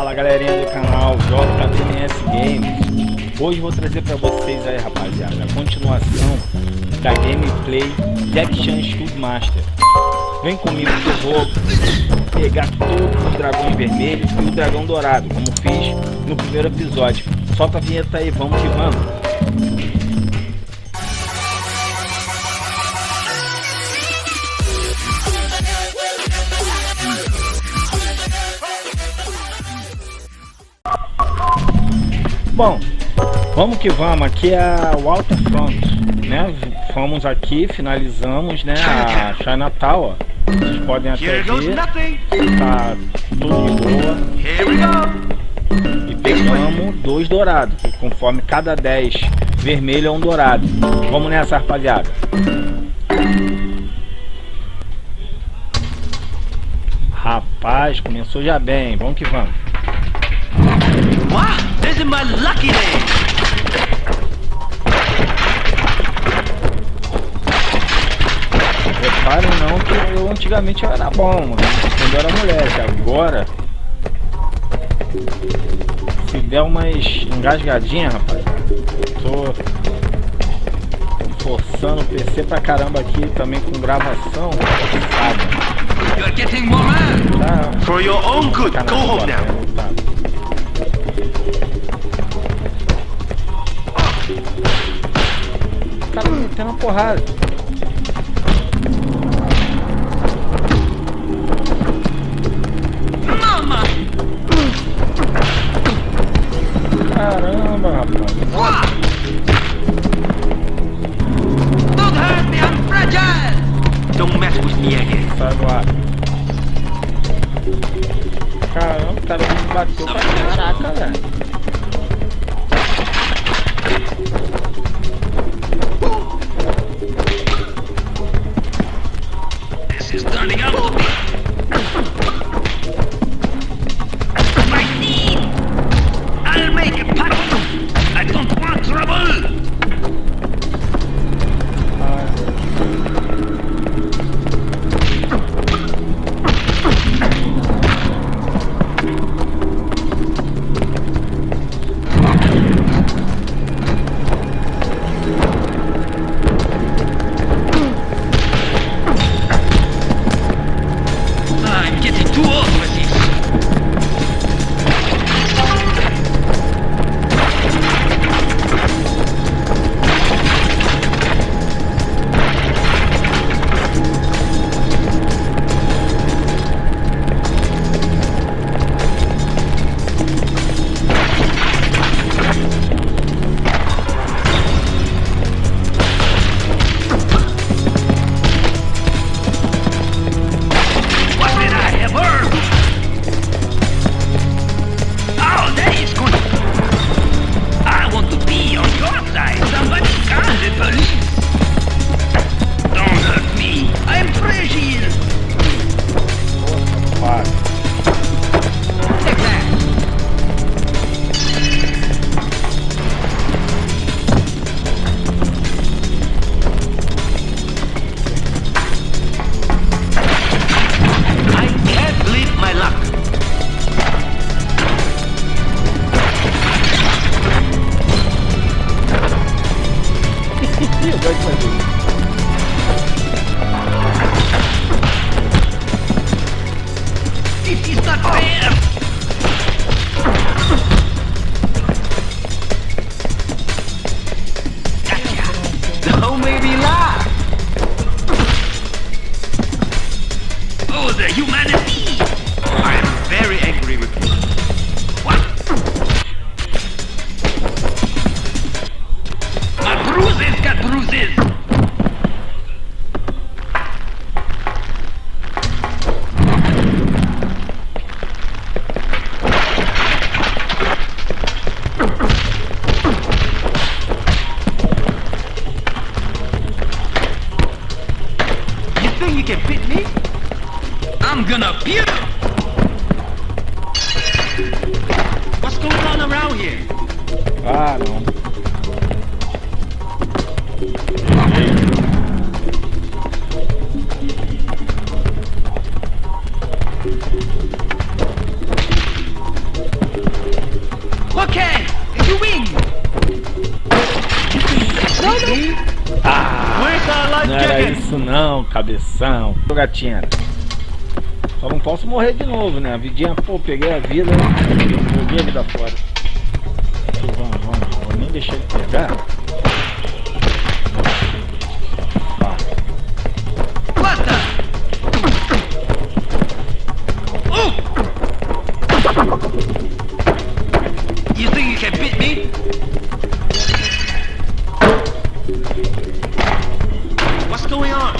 Fala galerinha do canal JBNS Games. Hoje vou trazer para vocês aí, rapaziada, a continuação da gameplay de Action Stuntmaster. Vem comigo que eu vou pegar todos os dragões vermelhos e o dragão dourado, como fiz no primeiro episódio. Solta a vinheta aí, vamos que vamos. Bom, vamos que vamos, aqui é a Waterfront, né? Fomos aqui, finalizamos, né, a CHINATOWN, ó. Vocês podem até ver, tá tudo de boa. E pegamos 2 dourados, conforme cada 10 vermelho é um dourado. Vamos nessa, rapaziada. Rapaz, começou já bem, vamos que vamos. Wow, this is my lucky day. Reparem não que eu antigamente era bom, mano, quando eu era moleque. Agora, se der umas engasgadinhas, rapaz, tô forçando o PC pra caramba aqui também com gravação, sabe? You're getting more mad. Tá, For your own good, go home now. Tá. O cara metendo uma porrada. Mama! Caramba, rapaz. Don't hurt me, I'm fragile! Don't mess with me again. Sai do ar. Caramba, o cara me bateu pra caraca, velho. This is turning out to be my need. I'll make a pact. I don't want trouble. I'm getting too old for this. What did I ever? Oh, that is good. I want to be on your side. Somebody call the police. Don't hurt me. I'm fragile. Para. Take that. I can't believe my luck. Ih, vai fazer. This is not fair. Gotcha. Don't make me laugh. Oh, the humanity. I'm very angry with you. What? My bruises got bruises. You think you can beat me? I'm gonna beat you. What's going on around here? Ah, não. isso não, cabeção. Gatinha. Só não posso morrer de novo, né? A vidinha, pô, peguei a vida, joguei a vida fora. Aqui, vamos. Vou nem deixar ele pegar. You think you can beat me? What's going on?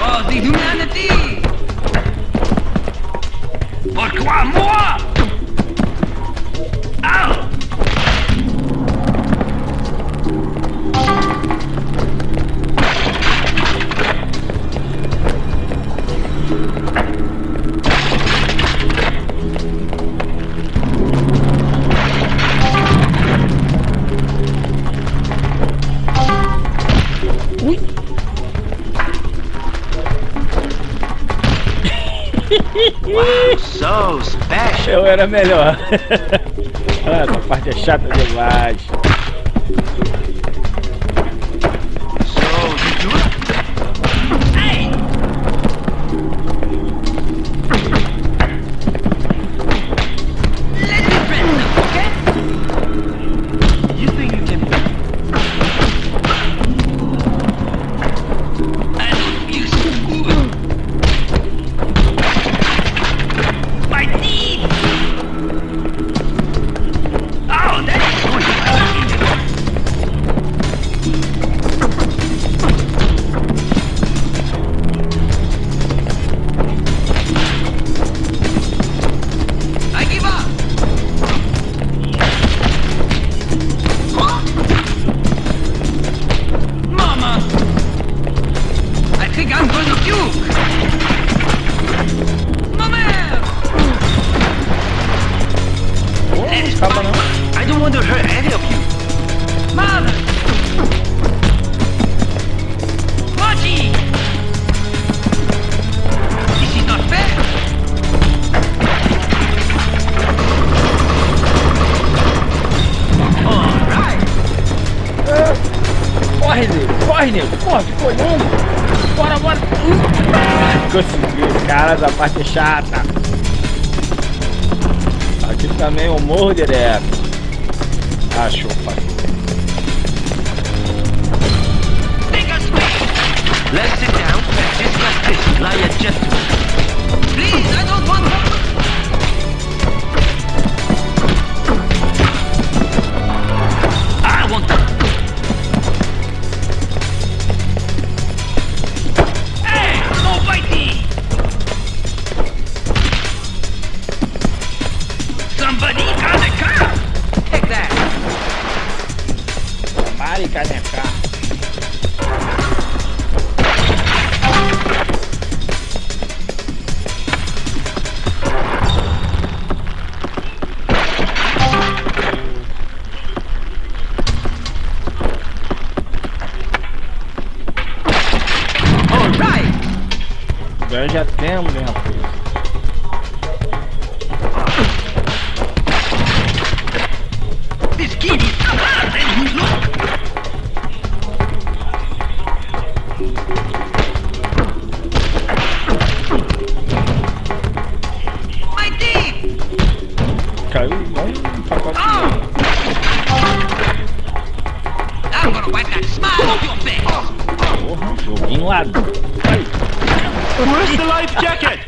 Oh, the humanity! Pourquoi moi? Ow! Wow, so special. Eu era melhor. Ah, essa parte é chata demais. So you do it? Hey! Let me friend them, okay? You think you can? I don't feel so good. My knee! Oh, that is going to hurt me. I give up! Huh? Mama! I think I'm going to puke! I don't want to hurt any of you. Mom! Margie! This is not fair! Alright! Corre, nego, corre, ficou olhando. Bora. Conseguiu, cara, essa parte é chata. Aqui também eu morro direto. Achou, pai. Let's sit down and discuss this like a gentleman. Please, I don't want more. I want them. Hey, no fighting. Somebody got a car. Take that. Somebody got a car. Já temos, né, rapaz? This kid is smart and you look. My team! Caiu igual um pacote. I'm gonna wipe that smile off your face. Porra, joguinho lá. Where's the life jacket?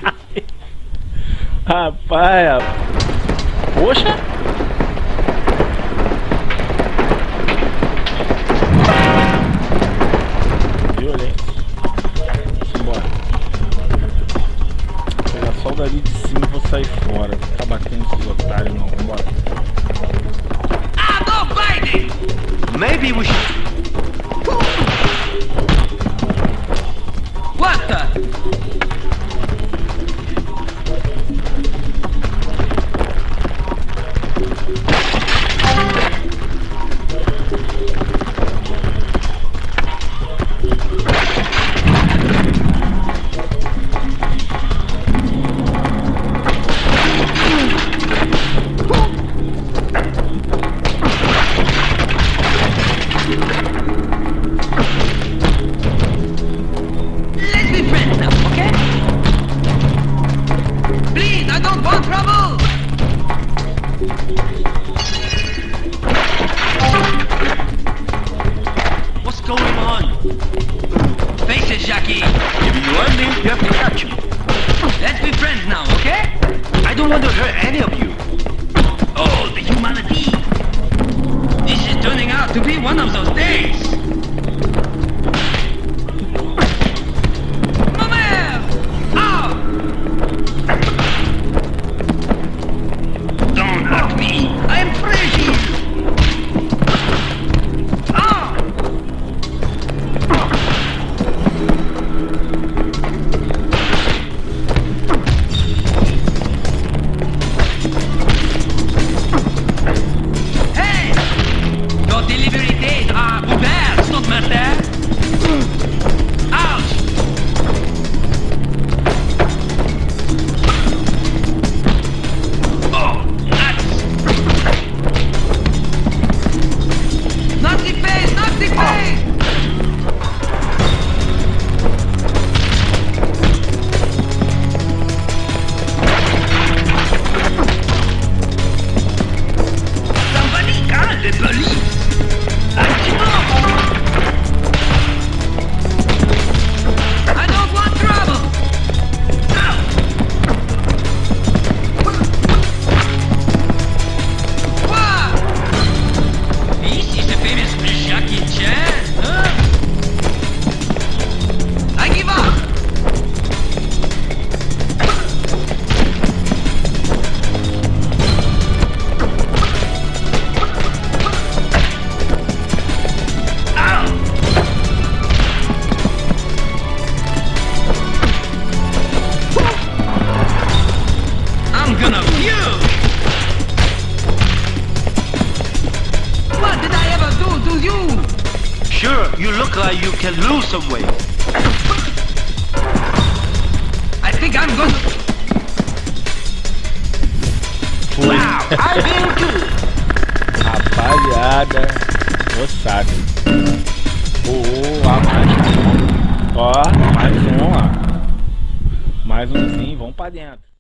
Rapaz, poxa. Violento. Simbora. Vou pegar só o dali de cima e vou sair fora. Vou ficar batendo esses otários não. Vambora. I'm not biting. Maybe we should. What the? humanity. If you want me, you have to touch me. Let's be friends now, okay? I don't want to hurt any of you. Oh, the humanity. This is turning out to be one of those days. Mama! Ow! Don't hurt me. I am fragile. Ah! Hey! Your delivery days are ouverts, Stuntmaster. Ouch! Oh, nuts! Not the face, not the face! Somebody call the police! I don't want trouble! Ow! What? This is the famous Jackie Chan, huh? I give up! Ow! I'm gonna puke! What did I ever do to you? Sure, you look like you can lose some weight. I think I'm gonna... Wow, I feel good. Rapaziada, ossado. A mais. Ó, mais um, ó. Mais umzinho, vamos pra dentro.